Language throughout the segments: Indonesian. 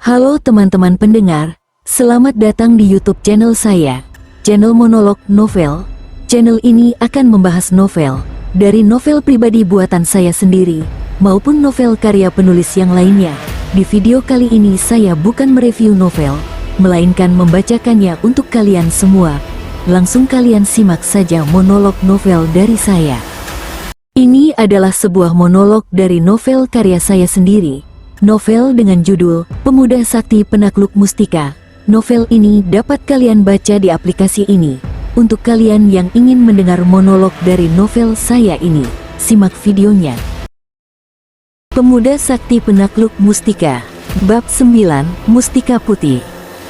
Halo teman-teman pendengar, selamat datang di YouTube channel saya, channel Monolog Novel. Channel ini akan membahas novel, dari novel pribadi buatan saya sendiri, maupun novel karya penulis yang lainnya. Di video kali ini saya bukan mereview novel, melainkan membacakannya untuk kalian semua. Langsung kalian simak saja monolog novel dari saya. Ini adalah sebuah monolog dari novel karya saya sendiri. Novel dengan judul Pemuda Sakti Penakluk Mustika. Novel ini dapat kalian baca di aplikasi ini. Untuk kalian yang ingin mendengar monolog dari novel saya ini, simak videonya. Pemuda Sakti Penakluk Mustika. Bab 9, Mustika Putih.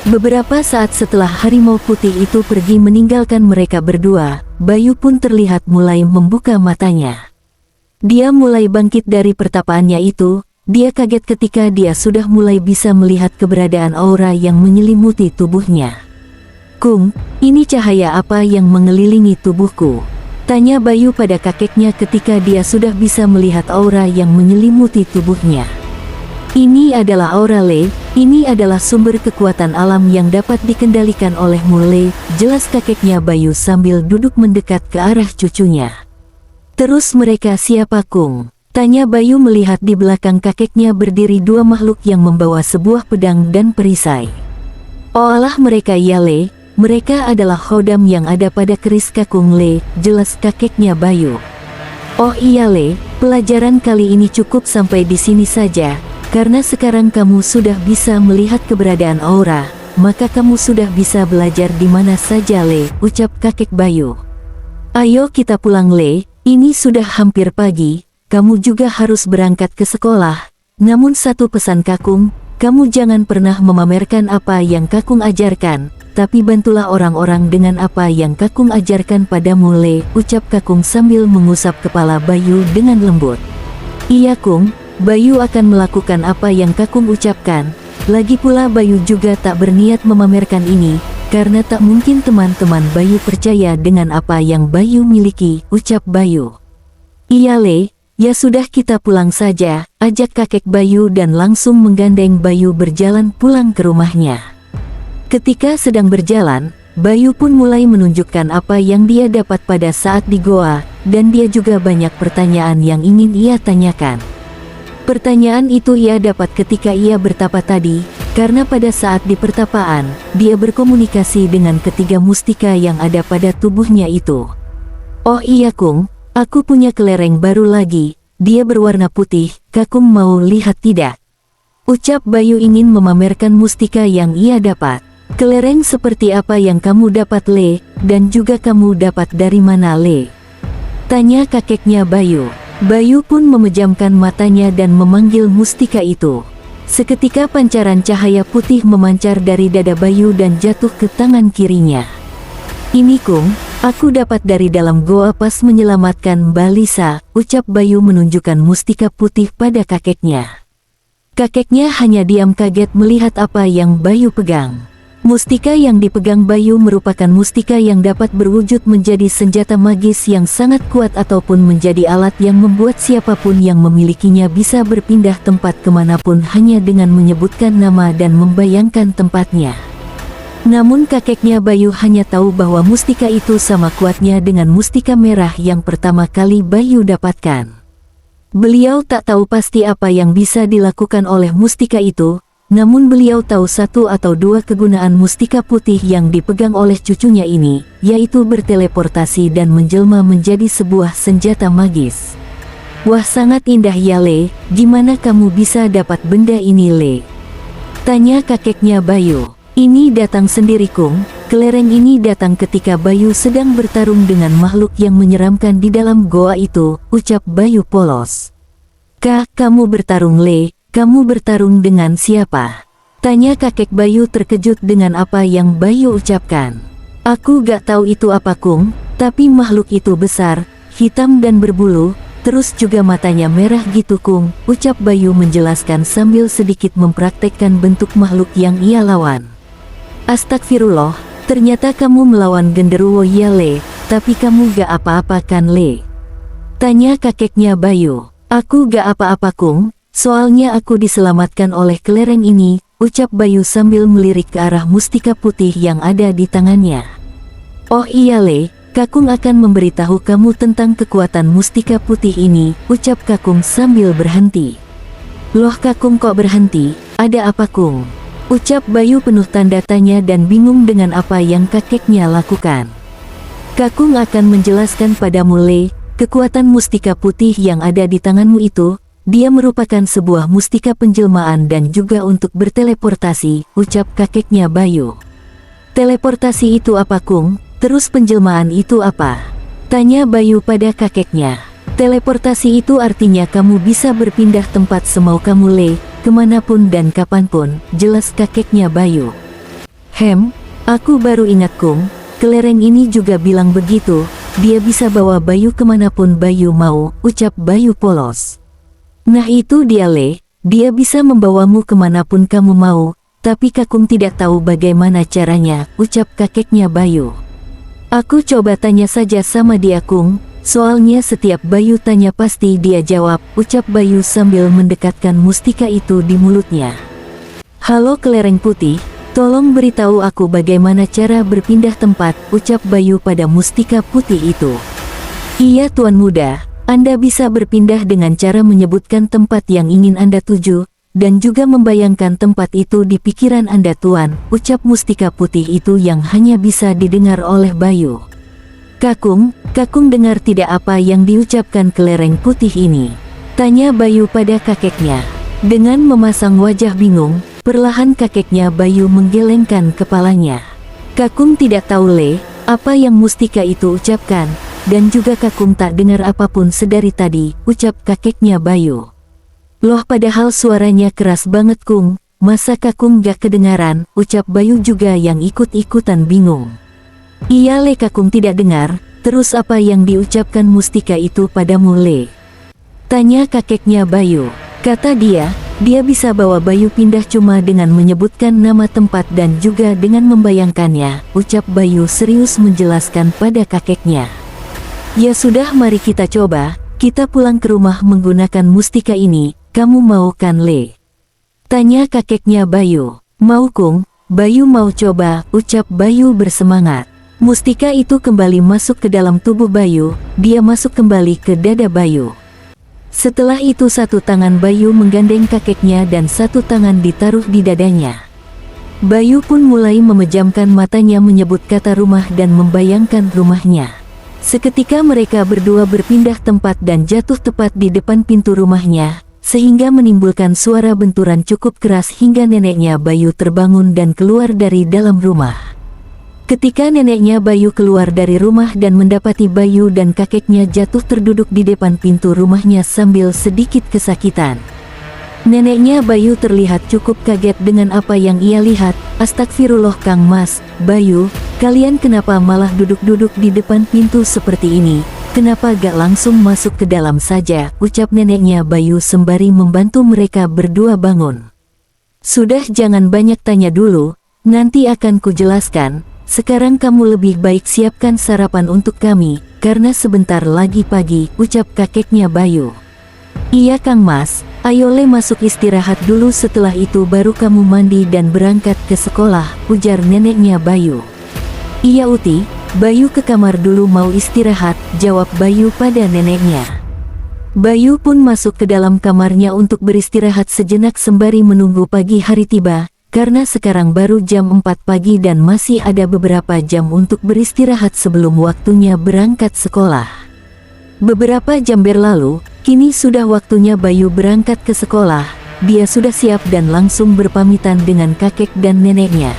Beberapa saat setelah harimau putih itu pergi meninggalkan mereka berdua, Bayu pun terlihat mulai membuka matanya. Dia mulai bangkit dari pertapaannya itu. Dia kaget ketika dia sudah mulai bisa melihat keberadaan aura yang menyelimuti tubuhnya. "Kung, ini cahaya apa yang mengelilingi tubuhku?" tanya Bayu pada kakeknya ketika dia sudah bisa melihat aura yang menyelimuti tubuhnya. "Ini adalah aura Le, ini adalah sumber kekuatan alam yang dapat dikendalikan olehmu Le," jelas kakeknya Bayu sambil duduk mendekat ke arah cucunya. "Terus mereka siapa Kung?" tanya Bayu melihat di belakang kakeknya berdiri dua makhluk yang membawa sebuah pedang dan perisai. "Oh alah mereka ya Le, mereka adalah khodam yang ada pada keris Kakung Le," jelas kakeknya Bayu. "Oh iya Le, pelajaran kali ini cukup sampai di sini saja, karena sekarang kamu sudah bisa melihat keberadaan aura, maka kamu sudah bisa belajar di mana saja Le," ucap kakek Bayu. "Ayo kita pulang Le, ini sudah hampir pagi. Kamu juga harus berangkat ke sekolah. Namun satu pesan Kakung, kamu jangan pernah memamerkan apa yang Kakung ajarkan, tapi bantulah orang-orang dengan apa yang Kakung ajarkan padamu Le," ucap Kakung sambil mengusap kepala Bayu dengan lembut. "Iya Kung, Bayu akan melakukan apa yang Kakung ucapkan. Lagi pula Bayu juga tak berniat memamerkan ini, karena tak mungkin teman-teman Bayu percaya dengan apa yang Bayu miliki," ucap Bayu. "Iya Le, ya sudah kita pulang saja," ajak kakek Bayu dan langsung menggandeng Bayu berjalan pulang ke rumahnya. Ketika sedang berjalan, Bayu pun mulai menunjukkan apa yang dia dapat pada saat di goa, dan dia juga banyak pertanyaan yang ingin ia tanyakan. Pertanyaan itu ia dapat ketika ia bertapa tadi, karena pada saat di pertapaan, dia berkomunikasi dengan ketiga mustika yang ada pada tubuhnya itu. "Oh iya Kung, aku punya kelereng baru lagi, dia berwarna putih, Kakung mau lihat tidak?" ucap Bayu ingin memamerkan mustika yang ia dapat. "Kelereng seperti apa yang kamu dapat Le, dan juga kamu dapat dari mana Le?" tanya kakeknya Bayu. Bayu pun memejamkan matanya dan memanggil mustika itu. Seketika pancaran cahaya putih memancar dari dada Bayu dan jatuh ke tangan kirinya. "Ini Kung, aku dapat dari dalam goa pas menyelamatkan Mbak Lisa," ucap Bayu menunjukkan mustika putih pada kakeknya. Kakeknya hanya diam kaget melihat apa yang Bayu pegang. Mustika yang dipegang Bayu merupakan mustika yang dapat berwujud menjadi senjata magis yang sangat kuat ataupun menjadi alat yang membuat siapapun yang memilikinya bisa berpindah tempat kemanapun hanya dengan menyebutkan nama dan membayangkan tempatnya. Namun kakeknya Bayu hanya tahu bahwa mustika itu sama kuatnya dengan mustika merah yang pertama kali Bayu dapatkan. Beliau tak tahu pasti apa yang bisa dilakukan oleh mustika itu, namun beliau tahu satu atau dua kegunaan mustika putih yang dipegang oleh cucunya ini, yaitu berteleportasi dan menjelma menjadi sebuah senjata magis. "Wah sangat indah ya Le, gimana kamu bisa dapat benda ini Le?" tanya kakeknya Bayu. "Ini datang sendiri Kung, kelereng ini datang ketika Bayu sedang bertarung dengan makhluk yang menyeramkan di dalam goa itu," ucap Bayu polos. "Kah, kamu bertarung Le? Kamu bertarung dengan siapa?" tanya kakek Bayu terkejut dengan apa yang Bayu ucapkan. "Aku gak tahu itu apa Kung, tapi makhluk itu besar, hitam dan berbulu, terus juga matanya merah gitu Kung," ucap Bayu menjelaskan sambil sedikit mempraktekkan bentuk makhluk yang ia lawan. "Astagfirullah, ternyata kamu melawan genderuwo ya Le, tapi kamu gak apa-apa kan Le?" tanya kakeknya Bayu. "Aku gak apa-apa Kung, soalnya aku diselamatkan oleh kelereng ini," ucap Bayu sambil melirik ke arah mustika putih yang ada di tangannya. Oh iya Le, Kakung akan memberitahu kamu tentang kekuatan mustika putih ini, ucap Kakung sambil berhenti. Loh Kakung kok berhenti, ada apa Kung? Ucap Bayu penuh tanda tanya dan bingung dengan apa yang kakeknya lakukan. Kakung akan menjelaskan padamu Le, kekuatan mustika putih yang ada di tanganmu itu, dia merupakan sebuah mustika penjelmaan dan juga untuk berteleportasi, ucap kakeknya Bayu. Teleportasi itu apa Kung? Terus penjelmaan itu apa? Tanya Bayu pada kakeknya. Teleportasi itu artinya kamu bisa berpindah tempat semau kamu Le, kemanapun dan kapanpun, jelas kakeknya Bayu. Aku baru ingat Kung, kelereng ini juga bilang begitu, dia bisa bawa Bayu kemanapun Bayu mau, ucap Bayu polos. Nah itu dia Le, dia bisa membawamu kemanapun kamu mau, tapi Kakung tidak tahu bagaimana caranya, ucap kakeknya Bayu. Aku coba tanya saja sama dia Kung, soalnya setiap Bayu tanya pasti dia jawab, ucap Bayu sambil mendekatkan mustika itu di mulutnya. Halo kelereng putih, tolong beritahu aku bagaimana cara berpindah tempat, ucap Bayu pada mustika putih itu. Iya Tuan Muda, Anda bisa berpindah dengan cara menyebutkan tempat yang ingin Anda tuju, dan juga membayangkan tempat itu di pikiran Anda Tuan, ucap mustika putih itu yang hanya bisa didengar oleh Bayu. Kakung dengar tidak apa yang diucapkan kelereng putih ini? Tanya Bayu pada kakeknya. Dengan memasang wajah bingung, perlahan kakeknya Bayu menggelengkan kepalanya. Kakung tidak tahu Le, apa yang mustika itu ucapkan, dan juga Kakung tak dengar apapun sedari tadi, ucap kakeknya Bayu. Loh padahal suaranya keras banget Kung, masa Kakung gak kedengaran, ucap Bayu juga yang ikut-ikutan bingung. Iya Le Kakung tidak dengar, terus apa yang diucapkan mustika itu padamu Le? Tanya kakeknya Bayu. Kata dia bisa bawa Bayu pindah cuma dengan menyebutkan nama tempat dan juga dengan membayangkannya, ucap Bayu serius menjelaskan pada kakeknya. Ya sudah mari kita coba, kita pulang ke rumah menggunakan mustika ini. Kamu mau kan Le? Tanya kakeknya Bayu. Mau Kung, Bayu mau coba, ucap Bayu bersemangat. Mustika itu kembali masuk ke dalam tubuh Bayu, dia masuk kembali ke dada Bayu. Setelah itu satu tangan Bayu menggandeng kakeknya dan satu tangan ditaruh di dadanya. Bayu pun mulai memejamkan matanya menyebut kata rumah dan membayangkan rumahnya. Seketika mereka berdua berpindah tempat dan jatuh tepat di depan pintu rumahnya, sehingga menimbulkan suara benturan cukup keras hingga neneknya Bayu terbangun dan keluar dari dalam rumah. Ketika neneknya Bayu keluar dari rumah dan mendapati Bayu dan kakeknya jatuh terduduk di depan pintu rumahnya sambil sedikit kesakitan. Neneknya Bayu terlihat cukup kaget dengan apa yang ia lihat. Astagfirullah Kang Mas, Bayu, kalian kenapa malah duduk-duduk di depan pintu seperti ini? Kenapa gak langsung masuk ke dalam saja, ucap neneknya Bayu sembari membantu mereka berdua bangun. Sudah jangan banyak tanya dulu, nanti akan kujelaskan, sekarang kamu lebih baik siapkan sarapan untuk kami, karena sebentar lagi pagi, ucap kakeknya Bayu. Iya Kang Mas, ayo Le masuk istirahat dulu setelah itu baru kamu mandi dan berangkat ke sekolah, ujar neneknya Bayu. Iya Uti, Bayu ke kamar dulu mau istirahat, jawab Bayu pada neneknya. Bayu pun masuk ke dalam kamarnya untuk beristirahat sejenak sembari menunggu pagi hari tiba, karena sekarang baru jam 4 pagi dan masih ada beberapa jam untuk beristirahat sebelum waktunya berangkat sekolah. Beberapa jam berlalu, kini sudah waktunya Bayu berangkat ke sekolah, dia sudah siap dan langsung berpamitan dengan kakek dan neneknya.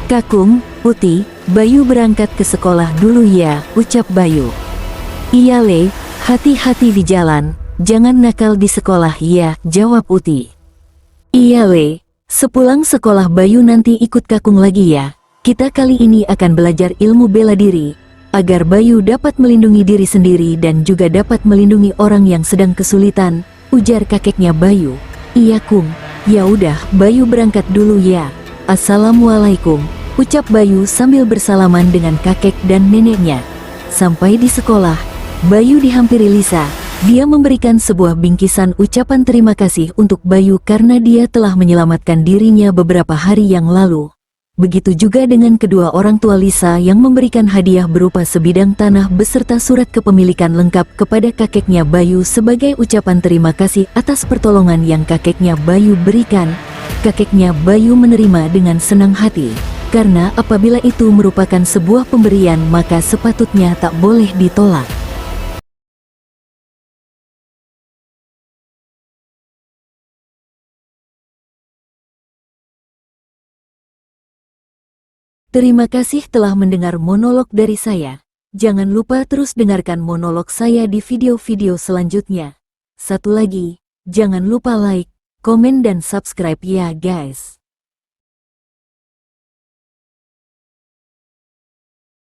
Kakung, Uti, Bayu berangkat ke sekolah dulu ya, ucap Bayu. Iya Le, hati-hati di jalan, jangan nakal di sekolah ya, jawab Uti. Iya Le, sepulang sekolah Bayu nanti ikut Kakung lagi ya, kita kali ini akan belajar ilmu bela diri, agar Bayu dapat melindungi diri sendiri dan juga dapat melindungi orang yang sedang kesulitan, ujar kakeknya Bayu. Iya Kung, ya udah Bayu berangkat dulu ya. Assalamualaikum, ucap Bayu sambil bersalaman dengan kakek dan neneknya. Sampai di sekolah, Bayu dihampiri Lisa, Dia memberikan sebuah bingkisan ucapan terima kasih untuk Bayu karena dia telah menyelamatkan dirinya beberapa hari yang lalu. Begitu juga dengan kedua orang tua Lisa yang memberikan hadiah berupa sebidang tanah beserta surat kepemilikan lengkap kepada kakeknya Bayu sebagai ucapan terima kasih atas pertolongan yang kakeknya Bayu berikan. Kakeknya Bayu menerima dengan senang hati, karena apabila itu merupakan sebuah pemberian maka sepatutnya tak boleh ditolak. Terima kasih telah mendengar monolog dari saya. Jangan lupa terus dengarkan monolog saya di video-video selanjutnya. Satu lagi, jangan lupa like, komen dan subscribe ya guys.